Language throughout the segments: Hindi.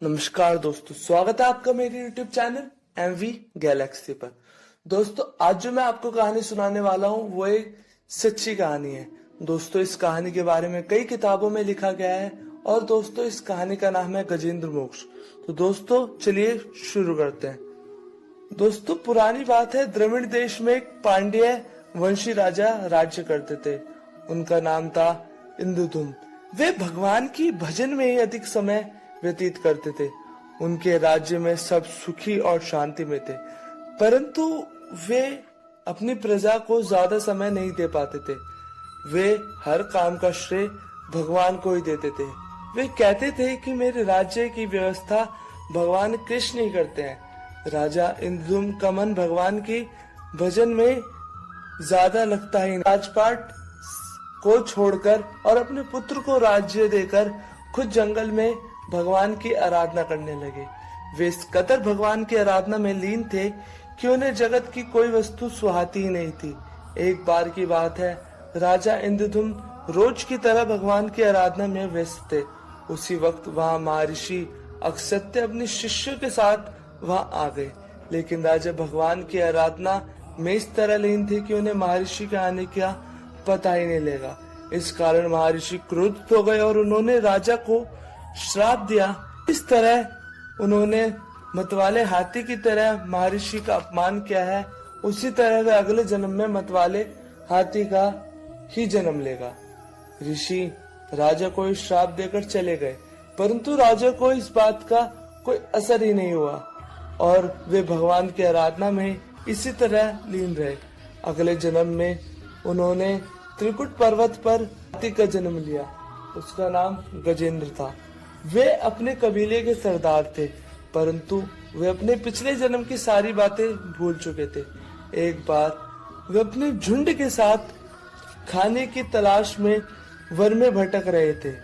नमस्कार दोस्तों, स्वागत है आपका मेरे YouTube चैनल MV गैलेक्सी पर। दोस्तों, आज जो मैं आपको कहानी सुनाने वाला हूँ वो एक सच्ची कहानी है। दोस्तों, इस कहानी के बारे में कई किताबों में लिखा गया है और दोस्तों इस कहानी का नाम है गजेंद्र मोक्ष। तो दोस्तों चलिए शुरू करते हैं। दोस्तों, पुरानी बात है, द्रविड़ देश में एक पांड्य वंशी राजा राज्य करते थे। उनका नाम था इंद्रदुम्न। वे भगवान की भजन में ही अधिक समय व्यतीत करते थे। उनके राज्य में सब सुखी और शांति में थे, परंतु वे अपनी प्रजा को ज्यादा समय नहीं दे पाते थे। वे हर काम का श्रेय भगवान को ही देते थे। वे कहते थे कि मेरे राज्य की व्यवस्था भगवान कृष्ण ही करते हैं। राजा इंद्रदुम्न का मन भगवान की भजन में ज्यादा लगता है। राजपाट को छोड़कर और अपने पुत्र को राज्य देकर खुद जंगल में भगवान की आराधना करने लगे। वे इस कदर भगवान की आराधना में लीन थे कि उन्हें जगत की कोई वस्तु सुहाती ही नहीं थी। एक बार की बात है, राजा इंद्रदुम्न रोज की तरह भगवान की आराधना में व्यस्त थे। उसी वक्त वहां महर्षि अगस्त्य अपने शिष्यों के साथ वहां आ गए, लेकिन राजा भगवान की आराधना में इस तरह लीन थे कि उन्हें महर्षि के आने का पता ही नहीं लगा। इस कारण महर्षि क्रोधित हो गए और उन्होंने राजा को श्राप दिया। इस तरह उन्होंने मतवाले हाथी की तरह महर्षि का अपमान किया है, उसी तरह वे अगले जन्म में मतवाले हाथी का ही जन्म लेगा। ऋषि राजा को श्राप देकर चले गए, परंतु राजा को इस बात का कोई असर ही नहीं हुआ और वे भगवान की आराधना में इसी तरह लीन रहे। अगले जन्म में उन्होंने त्रिकुट पर्वत पर हाथी का जन्म लिया। उसका नाम गजेंद्र था। वे अपने कबीले के सरदार थे, परंतु वे अपने पिछले जन्म की सारी बातें भूल चुके थे। एक बार वे अपने झुंड के साथ खाने की तलाश में वन में भटक रहे थे।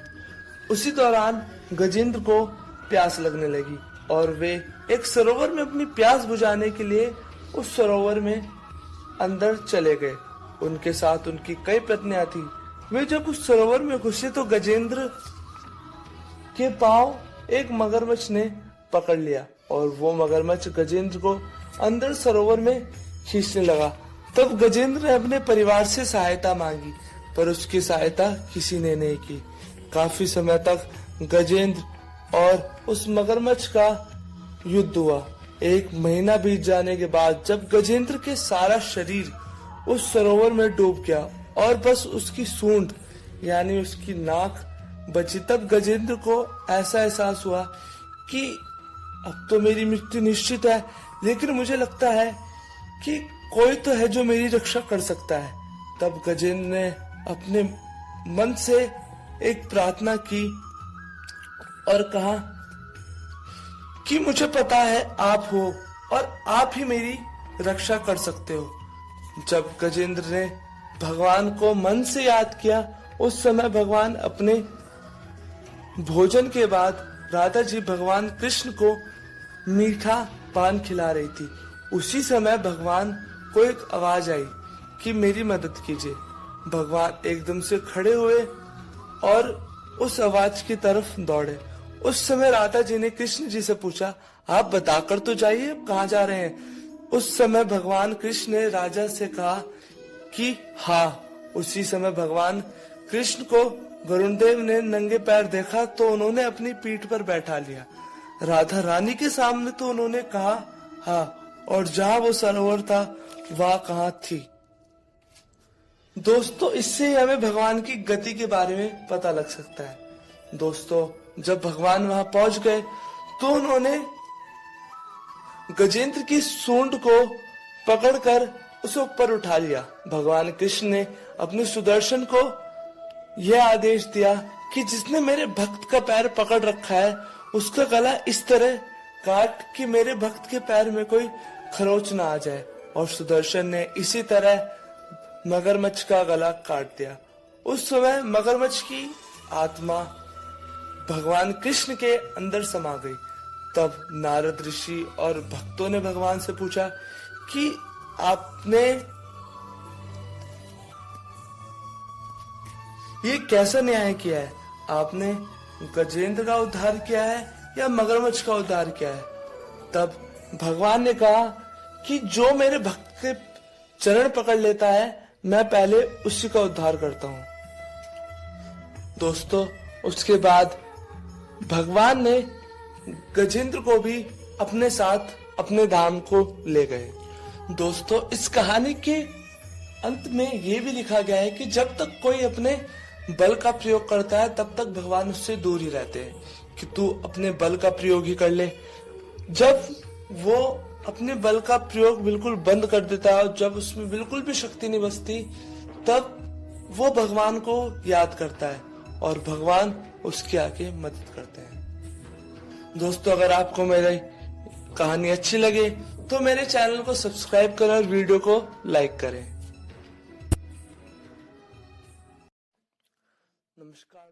उसी दौरान गजेंद्र को प्यास लगने लगी और वे एक सरोवर में अपनी प्यास बुझाने के लिए उस सरोवर में अंदर चले गए। उनके साथ उनकी कई पत्नियां थी। वे जब उस सरोवर में घुसे तो गजेंद्र के पांव एक मगरमच्छ ने पकड़ लिया और वो मगरमच्छ गजेंद्र को अंदर सरोवर में खींचने लगा। तब गजेंद्र ने अपने परिवार से सहायता मांगी, पर उसकी सहायता किसी ने नहीं की। काफी समय तक गजेंद्र और उस मगरमच्छ का युद्ध हुआ। 1 महीना बीत जाने के बाद जब गजेंद्र के सारा शरीर उस सरोवर में डूब गया और बस उसकी सूंड यानी उसकी नाक बची, तब गजेंद्र को ऐसा एहसास हुआ कि अब तो मेरी मृत्यु निश्चित है, लेकिन मुझे लगता है कि कोई तो है जो मेरी रक्षा कर सकता है। तब गजेंद्र ने अपने मन से एक प्रार्थना की और कहा कि मुझे पता है आप हो और आप ही मेरी रक्षा कर सकते हो। जब गजेंद्र ने भगवान को मन से याद किया, उस समय भगवान अपने भोजन के बाद राधा जी भगवान कृष्ण को मीठा पान खिला रही थी। उसी समय भगवान को एक आवाज आई कि मेरी मदद कीजिए। भगवान एकदम से खड़े हुए और उस आवाज की तरफ दौड़े। उस समय राधा जी ने कृष्ण जी से पूछा, आप बताकर तो जाइए, अब कहाँ जा रहे हैं। उस समय भगवान कृष्ण ने राजा से कहा कि हाँ। उसी समय भगवान कृष्ण को वरुण देव ने नंगे पैर देखा तो उन्होंने अपनी पीठ पर बैठा लिया। राधा रानी के सामने तो उन्होंने कहा हाँ, और जहां वो सरोवर था वहां कहाँ थी। दोस्तों, इससे हमें भगवान की गति के बारे में पता लग सकता है। दोस्तों, जब भगवान वहां पहुंच गए तो उन्होंने गजेंद्र की सूंड को पकड़कर उसे ऊपर उठा लिया। भगवान कृष्ण ने अपने सुदर्शन को यह आदेश दिया कि जिसने मेरे भक्त का पैर पकड़ रखा है उसका गला इस तरह काट कि मेरे भक्त के पैर में कोई खरोच ना आ जाए। और सुदर्शन ने इसी तरह मगरमच्छ का गला काट दिया। उस समय मगरमच्छ की आत्मा भगवान कृष्ण के अंदर समा गई। तब नारद ऋषि और भक्तों ने भगवान से पूछा कि आपने ये कैसा न्याय किया है? आपने गजेंद्र का उद्धार किया है या मगरमच्छ का उद्धार किया है। तब भगवान ने कहा कि जो मेरे भक्त के चरण पकड़ लेता है मैं पहले उसी का उद्धार करता हूं। दोस्तों उसके बाद भगवान ने गजेंद्र को भी अपने साथ अपने धाम को ले गए। दोस्तों इस कहानी के अंत में ये भी लिखा गया है कि जब तक कोई अपने बल का प्रयोग करता है तब तक भगवान उससे दूर ही रहते हैं, कि तू अपने बल का प्रयोग ही कर ले। जब वो अपने बल का प्रयोग बिल्कुल बंद कर देता है और जब उसमें बिल्कुल भी शक्ति नहीं बचती, तब वो भगवान को याद करता है और भगवान उसके आगे मदद करते हैं। दोस्तों अगर आपको मेरी कहानी अच्छी लगे तो मेरे चैनल को सब्सक्राइब करें और वीडियो को लाइक करें। नमस्कार।